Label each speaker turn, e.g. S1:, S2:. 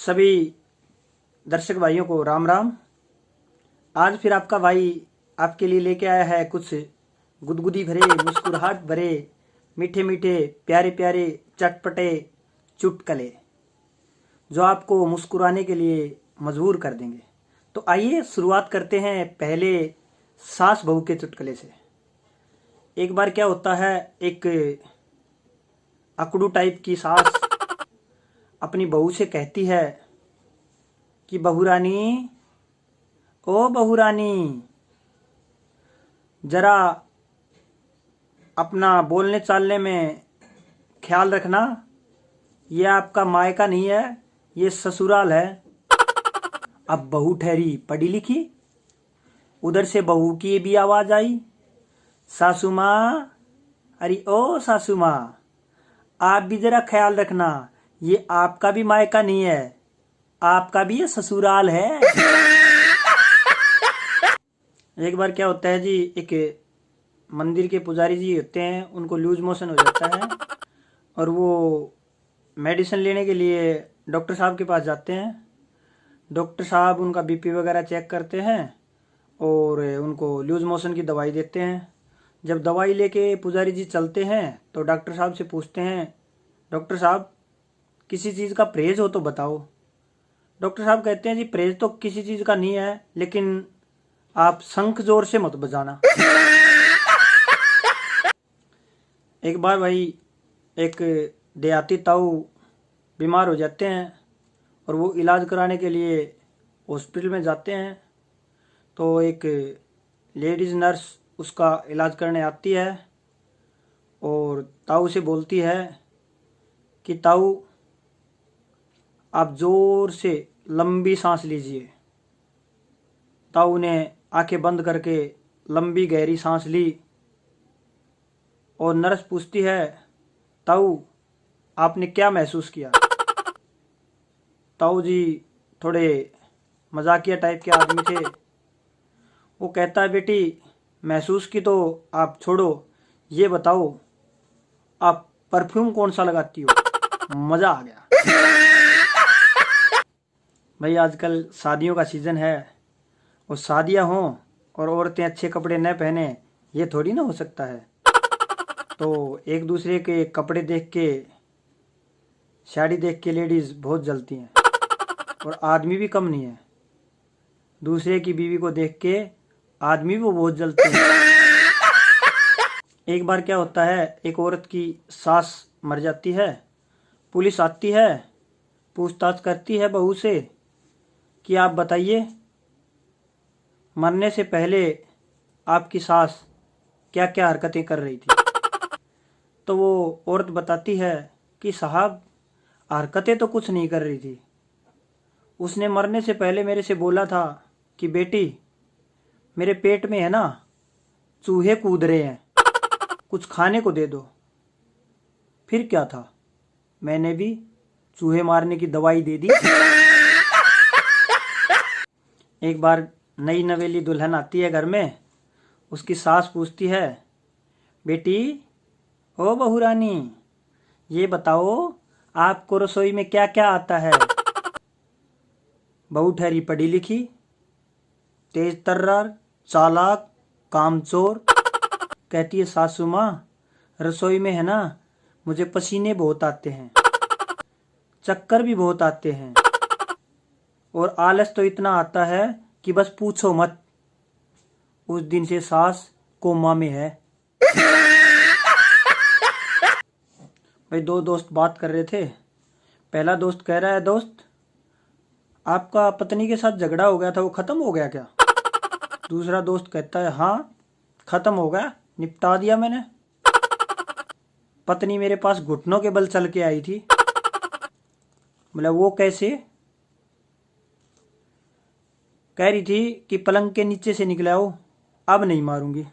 S1: सभी दर्शक भाइयों को राम राम। आज फिर आपका भाई आपके लिए लेके आया है कुछ गुदगुदी भरे, मुस्कुराहट भरे, मीठे मीठे, प्यारे प्यारे, चटपटे चुटकुले जो आपको मुस्कुराने के लिए मजबूर कर देंगे। तो आइए शुरुआत करते हैं पहले सास बहू के चुटकुले से। एक बार क्या होता है, एक अकड़ू टाइप की सास अपनी बहू से कहती है कि बहू रानी, ओ बहू रानी, जरा अपना बोलने चालने में ख्याल रखना। ये आपका मायका नहीं है, ये ससुराल है। अब बहू ठहरी पढ़ी लिखी। उधर से बहू की भी आवाज आई, सासू माँ, अरे ओ सासू माँ, आप भी जरा ख्याल रखना, ये आपका भी मायका नहीं है, आपका भी ये ससुराल है। एक बार क्या होता है जी, एक मंदिर के पुजारी जी होते हैं, उनको लूज मोशन हो जाता है और वो मेडिसिन लेने के लिए डॉक्टर साहब के पास जाते हैं। डॉक्टर साहब उनका बीपी वगैरह चेक करते हैं और उनको लूज मोशन की दवाई देते हैं। जब दवाई लेके पुजारी जी चलते हैं तो डॉक्टर साहब से पूछते हैं, डॉक्टर साहब किसी चीज़ का परहेज हो तो बताओ। डॉक्टर साहब कहते हैं जी, परहेज तो किसी चीज़ का नहीं है, लेकिन आप शंख जोर से मत बजाना। एक बार भाई एक देहाती ताऊ बीमार हो जाते हैं और वो इलाज कराने के लिए हॉस्पिटल में जाते हैं। तो एक लेडीज़ नर्स उसका इलाज करने आती है और ताऊ से बोलती है कि ताऊ, आप जोर से लंबी सांस लीजिए। ताऊ ने आंखें बंद करके लंबी गहरी सांस ली और नर्स पूछती है, ताऊ आपने क्या महसूस किया? ताऊ जी थोड़े मजाकिया टाइप के आदमी थे। वो कहता है, बेटी महसूस की तो आप छोड़ो, ये बताओ आप परफ्यूम कौन सा लगाती हो? मज़ा आ गया। भाई आजकल शादियों का सीज़न है और शादियां हों और औरतें अच्छे कपड़े न पहने, ये थोड़ी ना हो सकता है। तो एक दूसरे के कपड़े देख के, साड़ी देख के लेडीज़ बहुत जलती हैं और आदमी भी कम नहीं है। दूसरे की बीवी को देख के आदमी भी बहुत जलते हैं। एक बार क्या होता है, एक औरत की सास मर जाती है। पुलिस आती है, पूछताछ करती है बहू से कि आप बताइए, मरने से पहले आपकी सास क्या क्या हरकतें कर रही थी? तो वो औरत बताती है कि साहब, हरकतें तो कुछ नहीं कर रही थी। उसने मरने से पहले मेरे से बोला था कि बेटी, मेरे पेट में है ना चूहे कूद रहे हैं, कुछ खाने को दे दो। फिर क्या था, मैंने भी चूहे मारने की दवाई दे दी। एक बार नई नवेली दुल्हन आती है घर में। उसकी सास पूछती है, बेटी, ओ बहू रानी, ये बताओ आपको रसोई में क्या क्या आता है? बहू ठहरी पढ़ी लिखी, तेज तर्रार, चालाक, कामचोर। कहती है, सासू माँ, रसोई में है ना मुझे पसीने बहुत आते हैं, चक्कर भी बहुत आते हैं और आलस तो इतना आता है कि बस पूछो मत। उस दिन से सास कोमा में है। भाई दो दोस्त बात कर रहे थे। पहला दोस्त कह रहा है, दोस्त आपका पत्नी के साथ झगड़ा हो गया था, वो खत्म हो गया क्या? दूसरा दोस्त कहता है, हाँ खत्म हो गया, निपटा दिया मैंने। पत्नी मेरे पास घुटनों के बल चल के आई थी। बोला, वो कैसे? कह रही थी कि पलंग के नीचे से निकले आओ, अब नहीं मारूंगी।